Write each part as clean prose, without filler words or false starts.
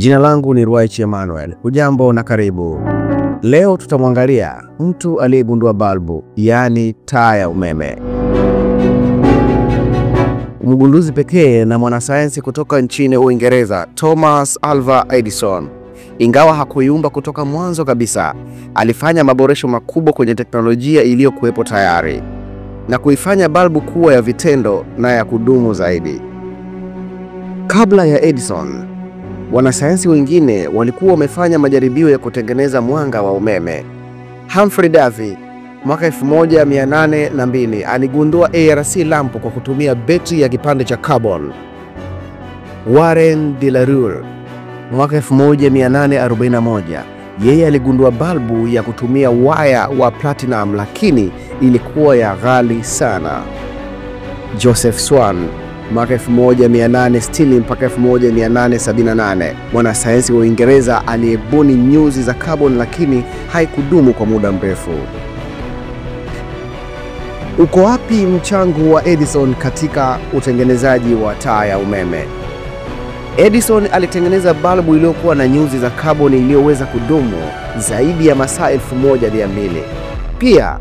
Jina langu ni Ruwa'ichi Emmanuel. Hujambo na karibu. Leo tutamwangalia mtu aliyegundua balbu, yaani taa ya umeme. Mgunduzi pekee na mwanasayansi kutoka nchini Uingereza, Thomas Alva Edison. Ingawa hakuiumba kutoka mwanzo kabisa, alifanya maboresho makubwa kwenye teknolojia iliyokuwepo tayari na kuifanya balbu kuwa ya vitendo na ya kudumu zaidi. Kabla ya Edison, wanasayansi wengine walikuwa wamefanya majaribio ya kutengeneza mwanga wa umeme. Humphrey Davy mwaka 1802 aligundua ARC lampu kwa kutumia betri ya kipande cha carbon. Warren de la Rue mwaka 1841 yeye aligundua balbu ya kutumia waya wa platinum, lakini ilikuwa ya ghali sana. Joseph Swan mwaka 1860 mpaka 1878, mwanasayansi wa Uingereza aliyebuni nyuzi za carbon, lakini haikudumu kwa muda mrefu. Uko wapi mchango wa Edison katika utengenezaji wa taa ya umeme? Edison alitengeneza balbu iliyokuwa na nyuzi za carbon iliyoweza kudumu zaidi ya masaa 1200. Pia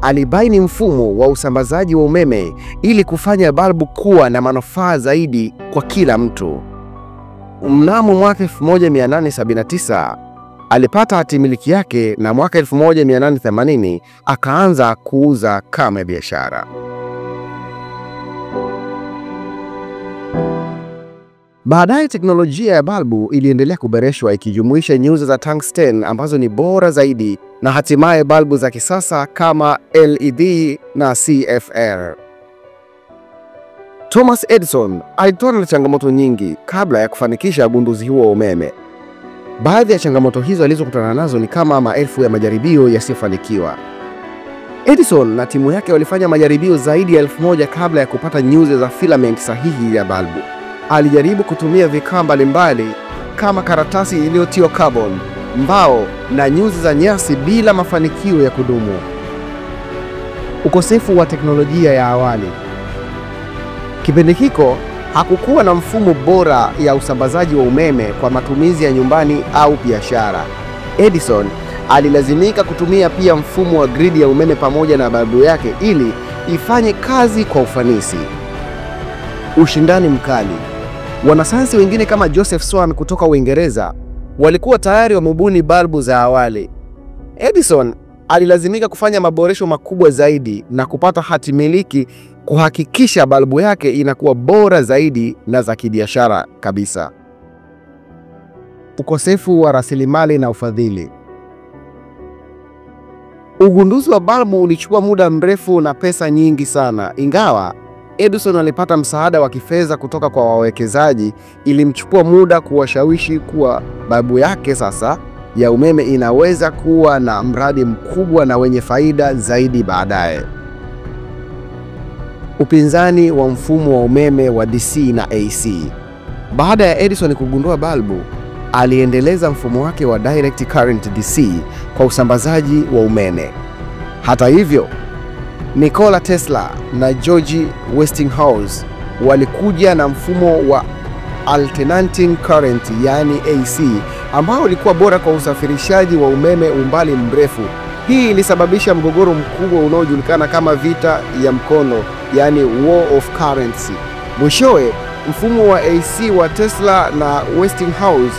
alibaini mfumo wa usambazaji wa umeme ili kufanya balbu kuwa na manufaa zaidi kwa kila mtu. Mnamo mwaka 1879 alipata hatimiliki yake, na mwaka 1880 akaanza kuuza kama biashara. Baadaye teknolojia ya balbu iliendelea kuboreshwa, ikijumuisha nyuzi za tungsten ambazo ni bora zaidi, na hatimaye balbu za kisasa kama LED na CFR. Thomas Edison alitoa na changamoto nyingi kabla ya kufanikisha ugunduzi huo wa umeme. Baadhi ya changamoto hizo alizokutana nazo ni kama maelfu ya majaribio yasiyofanikiwa. Edison na timu yake walifanya majaribio zaidi ya 1000 kabla ya kupata nyuzi za filament sahihi ya balbu. Alijaribu kutumia vifaa mbalimbali kama karatasi iliyotiwa carbon, mbao na nyuzi za nyasi bila mafanikio ya kudumu. Ukosefu wa teknolojia ya awali. Kipindi hiko hakukuwa na mfumo bora ya usambazaji wa umeme kwa matumizi ya nyumbani au biashara. Edison alilazimika kutumia pia mfumo wa gridi ya umeme pamoja na balbu yake ili ifanye kazi kwa ufanisi. Ushindani mkali. Wanasayansi wengine kama Joseph Swan kutoka Uingereza walikuwa tayari wamebuni balbu za awali. Edison alilazimika kufanya maboresho makubwa zaidi na kupata hatimiliki kuhakikisha balbu yake inakuwa bora zaidi na za kibiashara kabisa. Ukosefu wa rasilimali na ufadhili. Ugunduzi wa balbu ulichukua muda mrefu na pesa nyingi sana. Ingawa Edison alipata msaada wa kifedha kutoka kwa wawekezaji, ilimchukua muda kuwashawishi kuwa balbu yake sasa ya umeme inaweza kuwa na mradi mkubwa na wenye faida zaidi baadaye. Upinzani wa mfumo wa umeme wa DC na AC. Baada ya Edison kugundua balbu, aliendeleza mfumo wake wa direct current DC kwa usambazaji wa umeme. Hata hivyo, Nikola Tesla na George Westinghouse walikuja na mfumo wa alternating current, yani AC, ambao ulikuwa bora kwa usafirishaji wa umeme umbali mrefu. Hii ilisababisha mgogoro mkubwa unaojulikana kama vita ya mkono, yani War of Currency. Mwishowe, mfumo wa AC wa Tesla na Westinghouse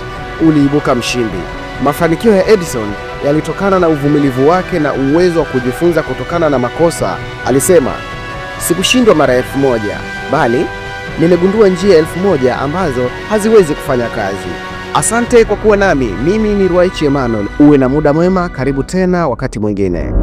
uliibuka mshindi. Mafanikio ya Edison yalitokana na uvumilivu wake na uwezo wa kujifunza kutokana na makosa. Alisema, "Sikushindwa mara 1000, bali nimegundua njia 1000 ambazo haziwezi kufanya kazi." Asante kwa kuwa nami. Mimi ni Ruwa'ichi Emmanuel. Uwe na muda mwema. Karibu tena wakati mwingine.